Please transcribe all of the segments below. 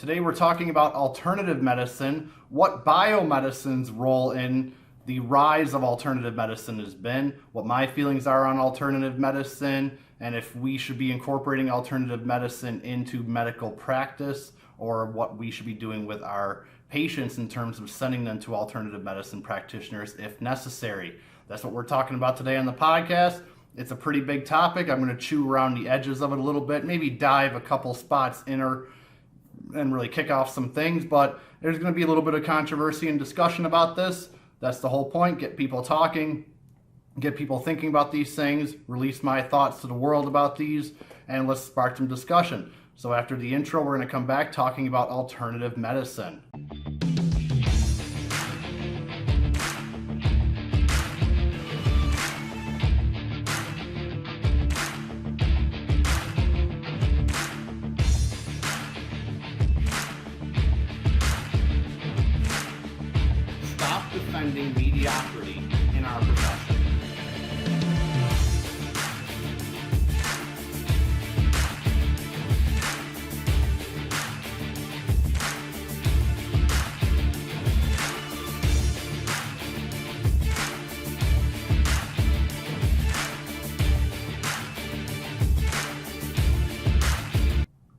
Today we're talking about alternative medicine, what biomedicine's role in the rise of alternative medicine has been, what my feelings are on alternative medicine, and if we should be incorporating alternative medicine into medical practice, or what we should be doing with our patients in terms of sending them to alternative medicine practitioners if necessary. That's what we're talking about today on the podcast. It's a pretty big topic. I'm going to chew around the edges of it a little bit, maybe dive a couple spots in and really kick off some things, but there's going to be a little bit of controversy and discussion about this. That's the whole point. Get people talking, get people thinking about these things, release my thoughts to the world about these, and let's spark some discussion. So after the intro, we're going to come back talking about alternative medicine. Stop defending mediocrity in our profession.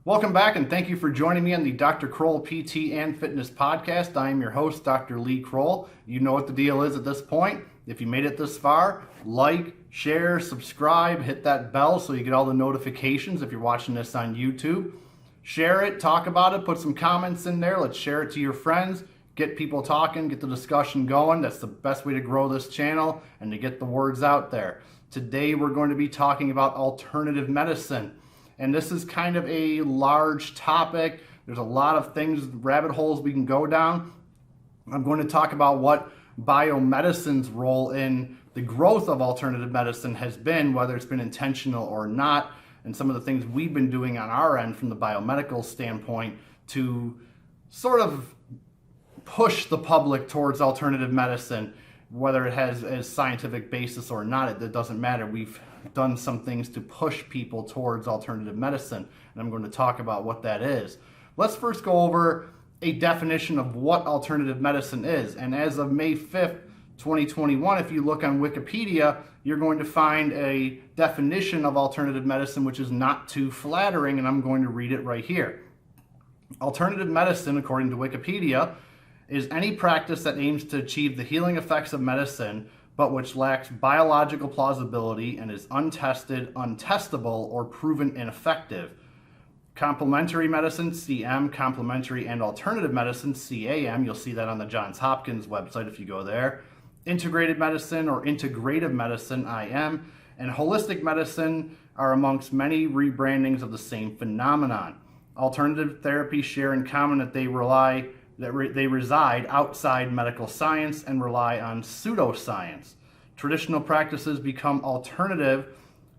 Welcome back, and thank you for joining me on the Dr. Krol PT and Fitness Podcast. I am your host, Dr. Lee Krol. You know what the deal is at this point. If you made it this far, like, share, subscribe, hit that bell so you get all the notifications if you're watching this on YouTube. Share it, talk about it, put some comments in there. Let's share it to your friends. Get people talking, get the discussion going. That's the best way to grow this channel and to get the words out there. Today, we're going to be talking about alternative medicine. And this is kind of a large topic. There's a lot of things, rabbit holes we can go down. I'm going to talk about what biomedicine's role in the growth of alternative medicine has been, whether it's been intentional or not, and some of the things we've been doing on our end from the biomedical standpoint to sort of push the public towards alternative medicine, whether it has a scientific basis or not, it doesn't matter. We've done some things to push people towards alternative medicine, and I'm going to talk about what that is. Let's first go over a definition of what alternative medicine is. And as of May 5th, 2021, if you look on Wikipedia, you're going to find a definition of alternative medicine which is not too flattering, and I'm going to read it right here. Alternative medicine, according to Wikipedia, is any practice that aims to achieve the healing effects of medicine, but which lacks biological plausibility and is untested, untestable, or proven ineffective. Complementary medicine, CM, complementary and alternative medicine, CAM, you'll see that on the Johns Hopkins website if you go there. Integrated medicine or integrative medicine, IM, and holistic medicine are amongst many rebrandings of the same phenomenon. Alternative therapies share in common that they reside outside medical science and rely on pseudoscience. Traditional practices become alternative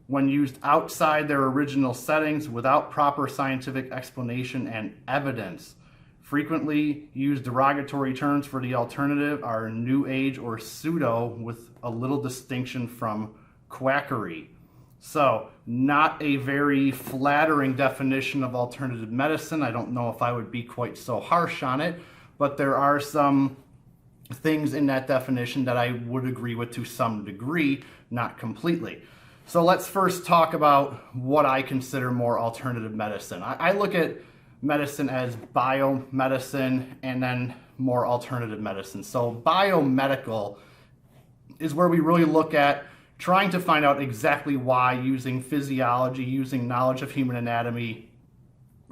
when used outside their original settings without proper scientific explanation and evidence. Frequently used derogatory terms for the alternative are new age or pseudo, with a little distinction from quackery. So, not a very flattering definition of alternative medicine. I don't know if I would be quite so harsh on it, but there are some things in that definition that I would agree with to some degree, not completely. So let's first talk about what I consider more alternative medicine. I look at medicine as biomedicine and then more alternative medicine. So biomedical is where we really look at trying to find out exactly why, using physiology, using knowledge of human anatomy,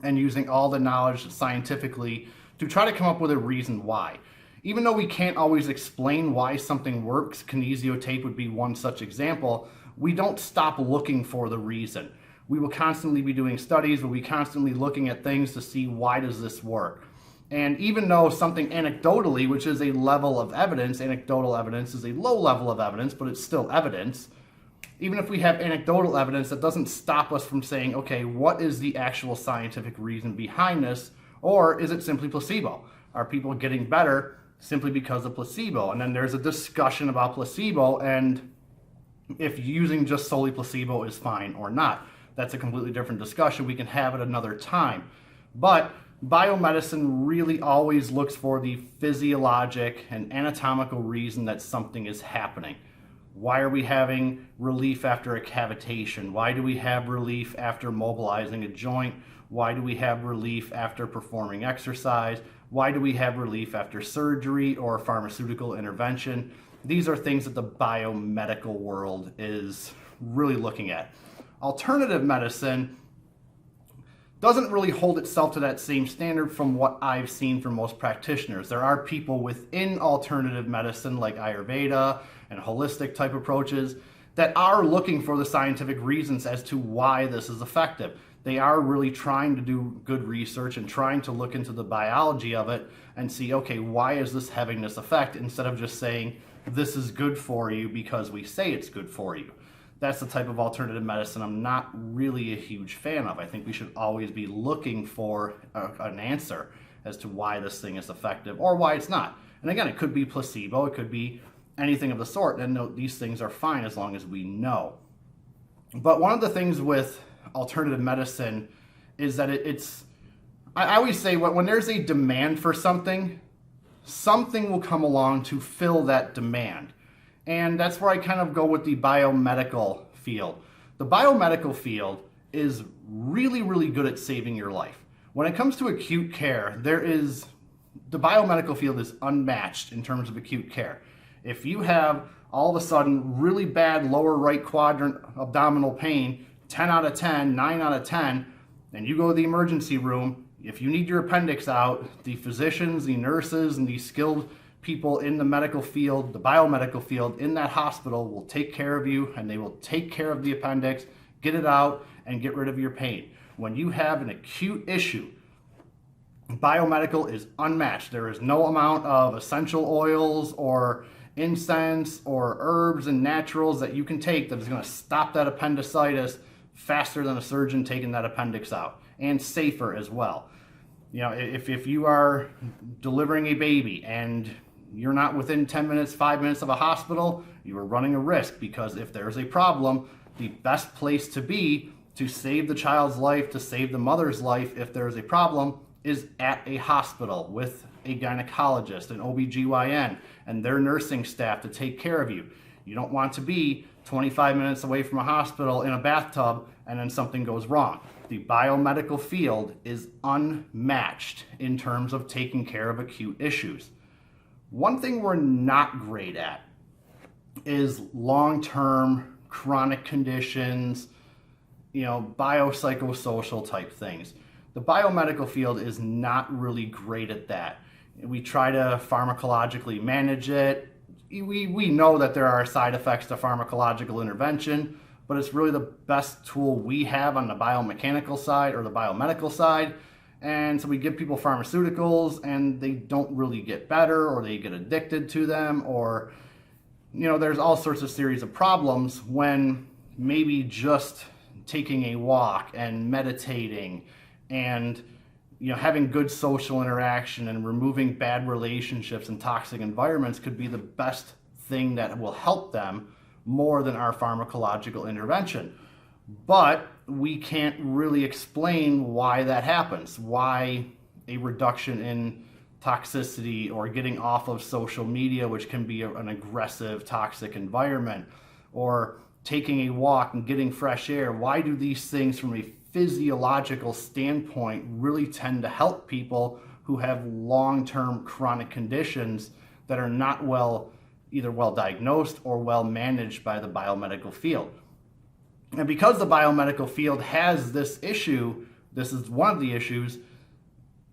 and using all the knowledge scientifically to try to come up with a reason why. Even though we can't always explain why something works, kinesiotape would be one such example, we don't stop looking for the reason. We will constantly be doing studies, we'll be constantly looking at things to see why does this work. And even though something anecdotally, which is a level of evidence, anecdotal evidence is a low level of evidence, but it's still evidence. Even if we have anecdotal evidence, that doesn't stop us from saying, okay, what is the actual scientific reason behind this? Or is it simply placebo? Are people getting better simply because of placebo? And then there's a discussion about placebo and if using just solely placebo is fine or not. That's a completely different discussion we can have at another time. But biomedicine really always looks for the physiologic and anatomical reason that something is happening. Why are we having relief after a cavitation? Why do we have relief after mobilizing a joint? Why do we have relief after performing exercise? Why do we have relief after surgery or pharmaceutical intervention? These are things that the biomedical world is really looking at. Alternative medicine doesn't really hold itself to that same standard from what I've seen from most practitioners. There are people within alternative medicine like Ayurveda and holistic type approaches that are looking for the scientific reasons as to why this is effective. They are really trying to do good research and trying to look into the biology of it and see, okay, why is this having this effect, instead of just saying this is good for you because we say it's good for you. That's the type of alternative medicine I'm not really a huge fan of. I think we should always be looking for an answer as to why this thing is effective or why it's not. And again, it could be placebo, it could be anything of the sort, and no, these things are fine as long as we know. But one of the things with alternative medicine is that I always say when there's a demand for something, something will come along to fill that demand. And that's where I kind of go with the biomedical field. The biomedical field is really, really good at saving your life. When it comes to acute care, the biomedical field is unmatched in terms of acute care. If you have all of a sudden really bad lower right quadrant abdominal pain, 10 out of 10, 9 out of 10, and you go to the emergency room, if you need your appendix out, the physicians, the nurses, and the skilled people in the medical field, the biomedical field in that hospital will take care of you, and they will take care of the appendix, get it out, and get rid of your pain. When you have an acute issue, biomedical is unmatched. There is no amount of essential oils or incense or herbs and naturals that you can take that is going to stop that appendicitis faster than a surgeon taking that appendix out, and safer as well. You know, if you are delivering a baby and you're not within 10 minutes, 5 minutes of a hospital, you are running a risk, because if there's a problem, the best place to be to save the child's life, to save the mother's life if there's a problem, is at a hospital with a gynecologist, an OBGYN, and their nursing staff to take care of you. You don't want to be 25 minutes away from a hospital in a bathtub and then something goes wrong. The biomedical field is unmatched in terms of taking care of acute issues. One thing we're not great at is long-term chronic conditions, biopsychosocial type things. The biomedical field is not really great at that. We try to pharmacologically manage it. We know that there are side effects to pharmacological intervention, but it's really the best tool we have on the biomechanical side or the biomedical side. And so we give people pharmaceuticals and they don't really get better, or they get addicted to them, or, there's all sorts of series of problems when maybe just taking a walk and meditating and having good social interaction and removing bad relationships and toxic environments could be the best thing that will help them more than our pharmacological intervention. But we can't really explain why that happens, why a reduction in toxicity or getting off of social media, which can be an aggressive, toxic environment, or taking a walk and getting fresh air. Why do these things from a physiological standpoint really tend to help people who have long-term chronic conditions that are not either well diagnosed or well managed by the biomedical field? And because the biomedical field has this issue, this is one of the issues,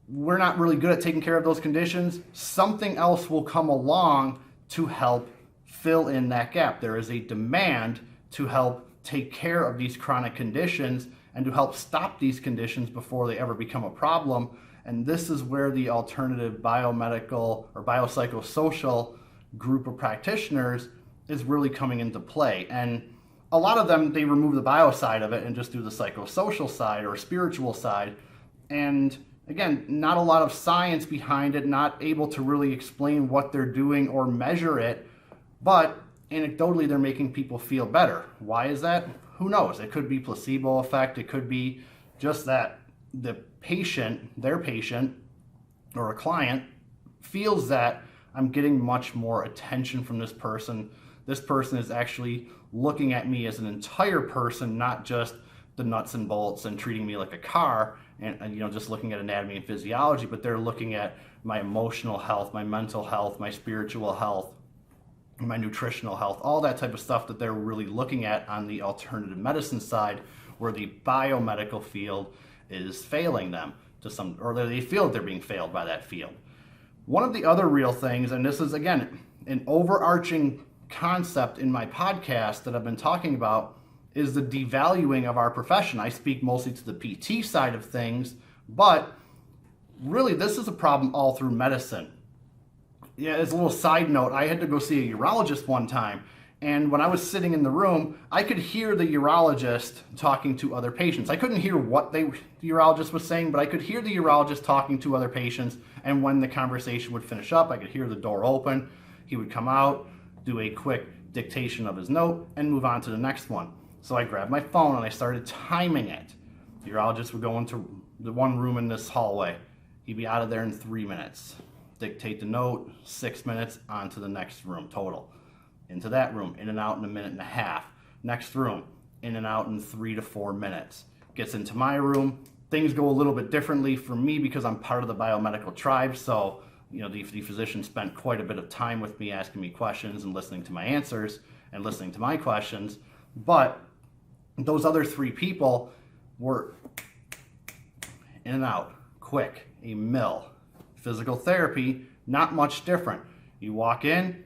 we're not really good at taking care of those conditions. Something else will come along to help fill in that gap. There is a demand to help take care of these chronic conditions and to help stop these conditions before they ever become a problem. And this is where the alternative biomedical or biopsychosocial group of practitioners is really coming into play. And a lot of them, they remove the bio side of it and just do the psychosocial side or spiritual side. And again, not a lot of science behind it, not able to really explain what they're doing or measure it, but anecdotally, they're making people feel better. Why is that? Who knows? It could be placebo effect. It could be just that the their patient or a client feels that I'm getting much more attention from this person. This person is actually looking at me as an entire person, not just the nuts and bolts and treating me like a car and just looking at anatomy and physiology, but they're looking at my emotional health, my mental health, my spiritual health, my nutritional health, all that type of stuff that they're really looking at on the alternative medicine side, where the biomedical field is failing them or they feel that they're being failed by that field. One of the other real things, and this is again an overarching concept in my podcast that I've been talking about, is the devaluing of our profession. I speak mostly to the PT side of things, but really this is a problem all through medicine. Yeah, as a little side note, I had to go see a urologist one time, and when I was sitting in the room, I could hear the urologist talking to other patients. I couldn't hear what the urologist was saying, but I could hear the urologist talking to other patients, and when the conversation would finish up, I could hear the door open. He would come out, do a quick dictation of his note, and move on to the next one. So I grabbed my phone and I started timing it. The urologist would go into the one room in this hallway. He'd be out of there in 3 minutes. Dictate the note, 6 minutes, on to the next room total. Into that room, in and out in a minute and a half. Next room, in and out in 3 to 4 minutes. Gets into my room. Things go a little bit differently for me because I'm part of the biomedical tribe, so the physician spent quite a bit of time with me, asking me questions and listening to my answers and listening to my questions. But those other 3 people were in and out, quick, a mill. Physical therapy, not much different. You walk in,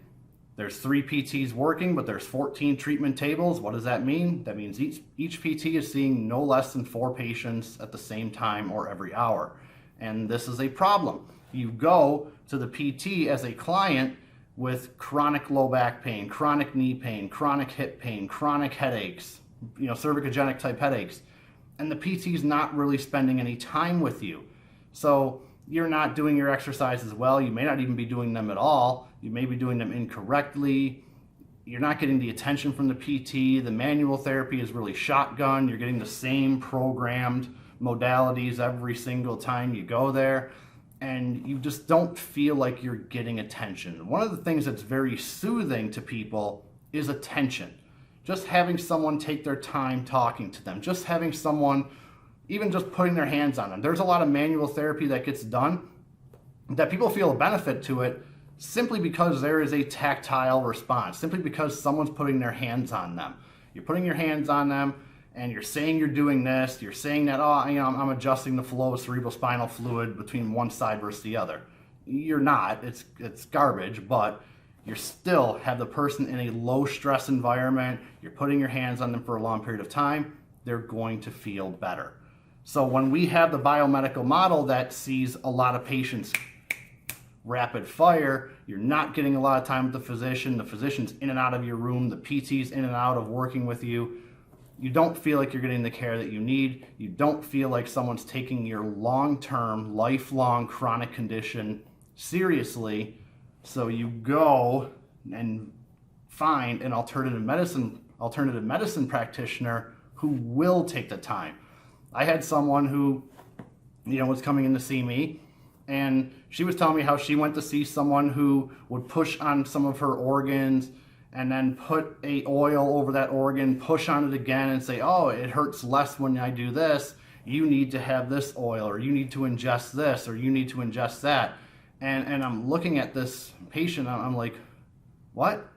there's 3 PTs working, but there's 14 treatment tables. What does that mean? That means each PT is seeing no less than 4 patients at the same time or every hour. And this is a problem. You go to the PT as a client with chronic low back pain, chronic knee pain, chronic hip pain, chronic headaches, cervicogenic type headaches, and the PT's not really spending any time with you. So you're not doing your exercises well. You may not even be doing them at all. You may be doing them incorrectly. You're not getting the attention from the PT. The manual therapy is really shotgun. You're getting the same programmed modalities every single time you go there, and you just don't feel like you're getting attention. One of the things that's very soothing to people is attention. Just having someone take their time talking to them, just having someone even just putting their hands on them. There's a lot of manual therapy that gets done that people feel a benefit to it simply because there is a tactile response, simply because someone's putting their hands on them. You're putting your hands on them and you're saying you're doing this, you're saying that, I'm adjusting the flow of cerebrospinal fluid between one side versus the other. You're not, it's garbage, but you still have the person in a low stress environment, you're putting your hands on them for a long period of time, they're going to feel better. So when we have the biomedical model that sees a lot of patients rapid fire, you're not getting a lot of time with the physician's in and out of your room, the PT's in and out of working with you, you don't feel like you're getting the care that you need, you don't feel like someone's taking your long-term, lifelong chronic condition seriously, so you go and find an alternative medicine practitioner who will take the time. I had someone who, was coming in to see me, and she was telling me how she went to see someone who would push on some of her organs and then put a oil over that organ, push on it again and say, oh, it hurts less when I do this. You need to have this oil, or you need to ingest this, or you need to ingest that. And I'm looking at this patient, I'm like, what?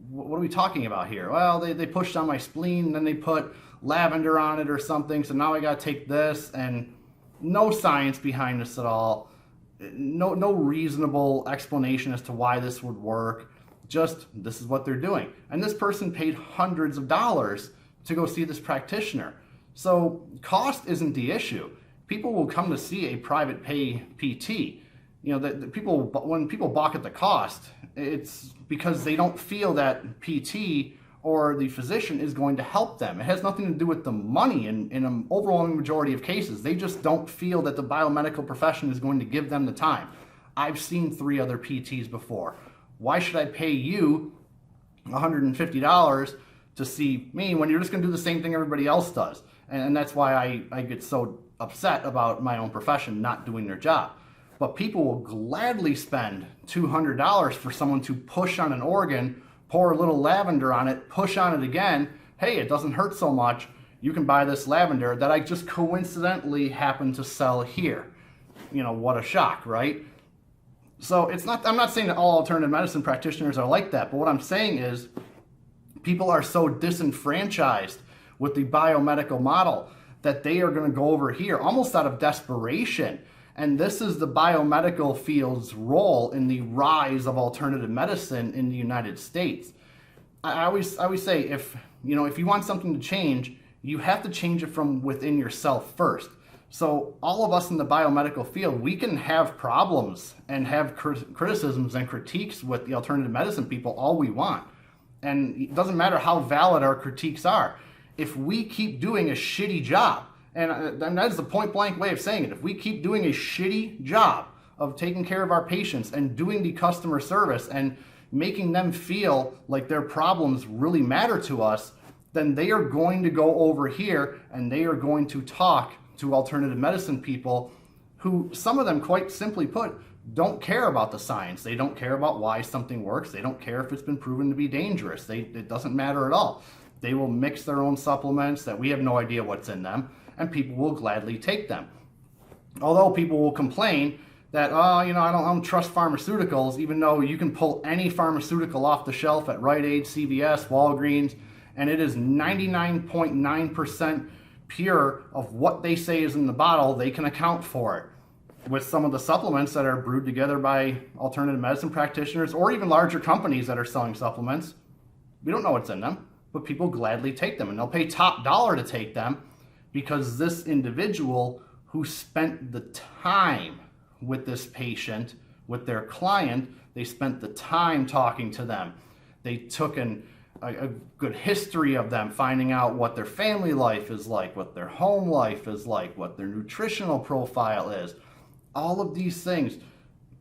What are we talking about here? Well, they pushed on my spleen, and then they put lavender on it or something, so now I gotta take this, and no science behind this at all. No reasonable explanation as to why this would work. Just, this is what they're doing. And this person paid hundreds of dollars to go see this practitioner. So cost isn't the issue. People will come to see a private pay PT. When people balk at the cost, it's because they don't feel that PT or the physician is going to help them. It has nothing to do with the money in an overwhelming majority of cases. They just don't feel that the biomedical profession is going to give them the time. I've seen 3 other PTs before. Why should I pay you $150 to see me when you're just going to do the same thing everybody else does? And that's why I get so upset about my own profession not doing their job. But people will gladly spend $200 for someone to push on an organ, pour a little lavender on it, push on it again. Hey, it doesn't hurt so much. You can buy this lavender that I just coincidentally happen to sell here. What a shock, right? So I'm not saying that all alternative medicine practitioners are like that, but what I'm saying is people are so disenfranchised with the biomedical model that they are going to go over here almost out of desperation. And this is the biomedical field's role in the rise of alternative medicine in the United States. I always say if you want something to change, you have to change it from within yourself first. So all of us in the biomedical field, we can have problems and have criticisms and critiques with the alternative medicine people all we want. And it doesn't matter how valid our critiques are. If we keep doing a shitty job, and that is the point blank way of saying it, if we keep doing a shitty job of taking care of our patients and doing the customer service and making them feel like their problems really matter to us, then they are going to go over here and they are going to talk to alternative medicine people who, some of them quite simply put, don't care about the science. They don't care about why something works. They don't care if it's been proven to be dangerous. It doesn't matter at all. They will mix their own supplements that we have no idea what's in them, and people will gladly take them. Although people will complain that, I don't trust pharmaceuticals, even though you can pull any pharmaceutical off the shelf at Rite Aid, CVS, Walgreens, and it is 99.9% pure of what they say is in the bottle. They can account for it. With some of the supplements that are brewed together by alternative medicine practitioners or even larger companies that are selling supplements, we don't know what's in them, but people gladly take them, and they'll pay top dollar to take them because this individual who spent the time with this patient, with their client, they spent the time talking to them. They took a good history of them, finding out what their family life is like, what their home life is like, what their nutritional profile is. All of these things.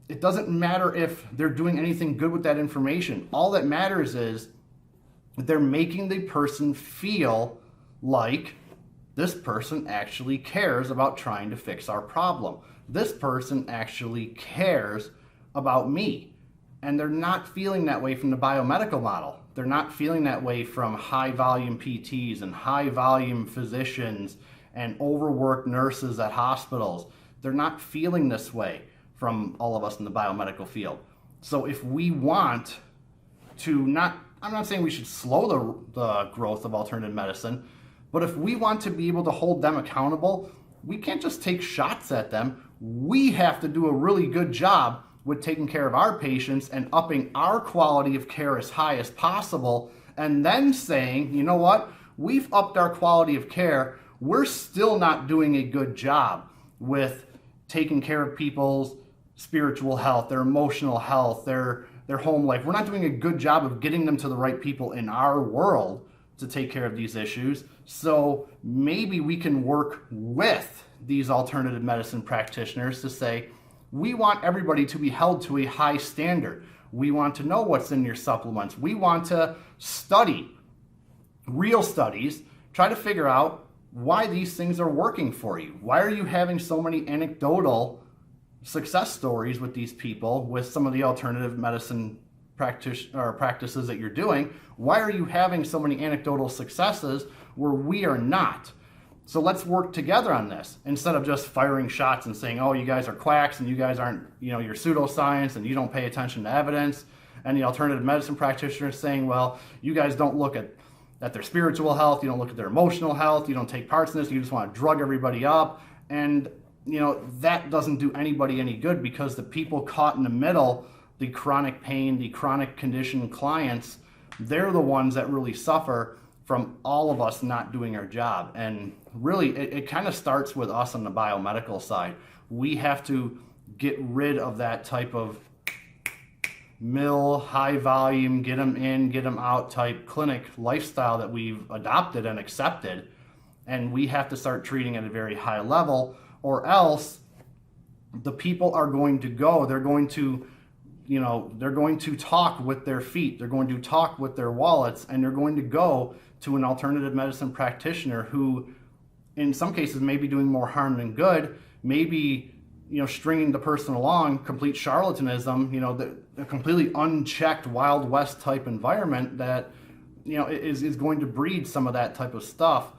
It doesn't matter if they're doing anything good with that information. All that matters is they're making the person feel like this person actually cares about trying to fix our problem. This person actually cares about me. And they're not feeling that way from the biomedical model. They're not feeling that way from high volume PTs and high volume physicians and overworked nurses at hospitals. They're not feeling this way from all of us in the biomedical field. So if we want to I'm not saying we should slow the growth of alternative medicine, but if we want to be able to hold them accountable, we can't just take shots at them. We have to do a really good job with taking care of our patients and upping our quality of care as high as possible, and then saying, you know what, we've upped our quality of care, we're still not doing a good job with taking care of people's spiritual health, their emotional health, their home life. We're not doing a good job of getting them to the right people in our world to take care of these issues. So maybe we can work with these alternative medicine practitioners to say, we want everybody to be held to a high standard. We want to know what's in your supplements. We want to study real studies, try to figure out why these things are working for you. Why are you having so many anecdotal success stories with these people, with some of the alternative medicine practices that you're doing? Why are you having so many anecdotal successes where we are not? So let's work together on this instead of just firing shots and saying, oh, you guys are quacks and you guys aren't, you're pseudoscience and you don't pay attention to evidence. And the alternative medicine practitioners saying, well, you guys don't look at their spiritual health, you don't look at their emotional health, you don't take parts in this, you just want to drug everybody up. And that doesn't do anybody any good, because the people caught in the middle, the chronic pain, the chronic condition clients, they're the ones that really suffer from all of us not doing our job. And really, it kind of starts with us on the biomedical side. We have to get rid of that type of high volume, get them in, get them out type clinic lifestyle that we've adopted and accepted. And we have to start treating at a very high level, or else the people are going to go, they're going to talk with their feet, they're going to talk with their wallets, and they're going to go to an alternative medicine practitioner who in some cases maybe doing more harm than good, maybe stringing the person along, complete charlatanism, the completely unchecked Wild West type environment that is going to breed some of that type of stuff,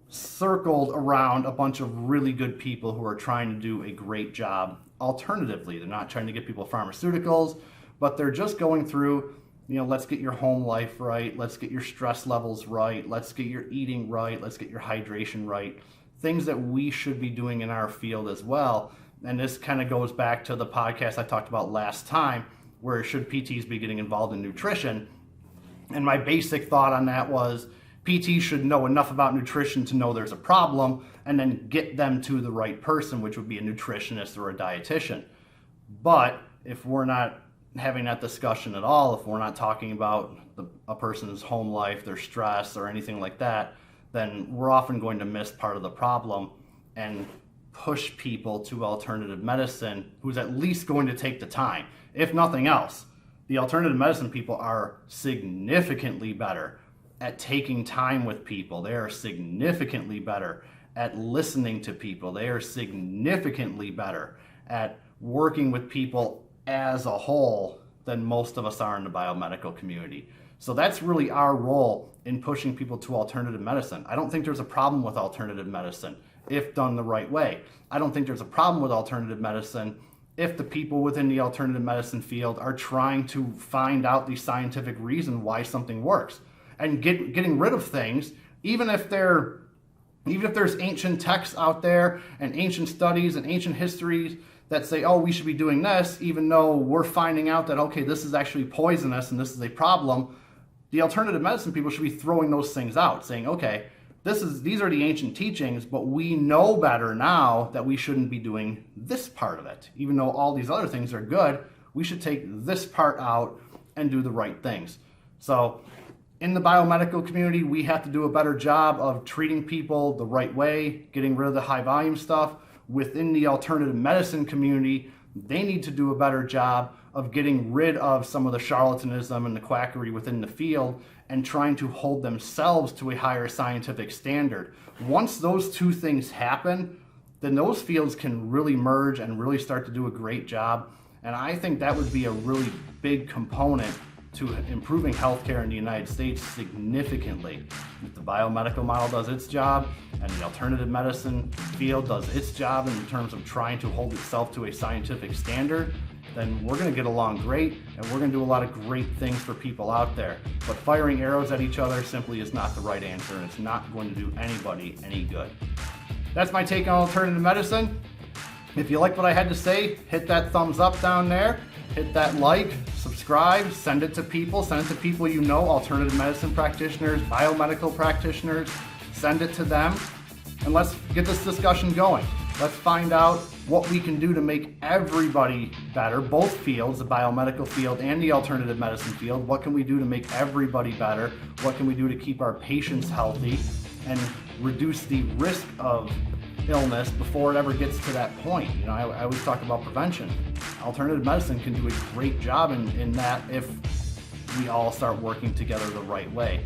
circled around a bunch of really good people who are trying to do a great job alternatively. They're not trying to get people pharmaceuticals, but they're just going through, let's get your home life right, let's get your stress levels right, let's get your eating right, let's get your hydration right, things that we should be doing in our field as well. And this kind of goes back to the podcast I talked about last time, where should PTs be getting involved in nutrition? And my basic thought on that was PTs should know enough about nutrition to know there's a problem and then get them to the right person, which would be a nutritionist or a dietitian. But if we're not having that discussion at all, if we're not talking about a person's home life, their stress, or anything like that, then we're often going to miss part of the problem and push people to alternative medicine, who's at least going to take the time. If nothing else, the alternative medicine people are significantly better at taking time with people. They are significantly better at listening to people. They are significantly better at working with people as a whole than most of us are in the biomedical community. So that's really our role in pushing people to alternative medicine. I don't think there's a problem with alternative medicine if done the right way. I don't think there's a problem with alternative medicine if the people within the alternative medicine field are trying to find out the scientific reason why something works and getting rid of things, even if there's ancient texts out there and ancient studies and ancient histories that say, oh, we should be doing this, even though we're finding out that, okay, this is actually poisonous and this is a problem. The alternative medicine people should be throwing those things out, saying, okay, these are the ancient teachings, but we know better now that we shouldn't be doing this part of it. Even though all these other things are good, we should take this part out and do the right things. So in the biomedical community, we have to do a better job of treating people the right way, getting rid of the high volume stuff. Within the alternative medicine community, they need to do a better job of getting rid of some of the charlatanism and the quackery within the field and trying to hold themselves to a higher scientific standard. Once those two things happen, then those fields can really merge and really start to do a great job. And I think that would be a really big component to improving healthcare in the United States significantly. If the biomedical model does its job and the alternative medicine field does its job in terms of trying to hold itself to a scientific standard, then we're going to get along great and we're going to do a lot of great things for people out there. But firing arrows at each other simply is not the right answer, and it's not going to do anybody any good. That's my take on alternative medicine. If you like what I had to say, hit that thumbs up down there, hit that like, subscribe, send it to people you know, alternative medicine practitioners, biomedical practitioners, send it to them, and let's get this discussion going. Let's find out what we can do to make everybody better, both fields, the biomedical field and the alternative medicine field. What can we do to make everybody better? What can we do to keep our patients healthy and reduce the risk of illness before it ever gets to that point? I always talk about prevention. Alternative medicine can do a great job in that if we all start working together the right way.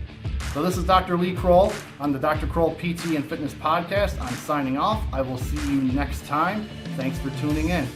So this is Dr. Lee Krol on the Dr. Krol PT and Fitness Podcast. I'm signing off. I will see you next time. Thanks for tuning in.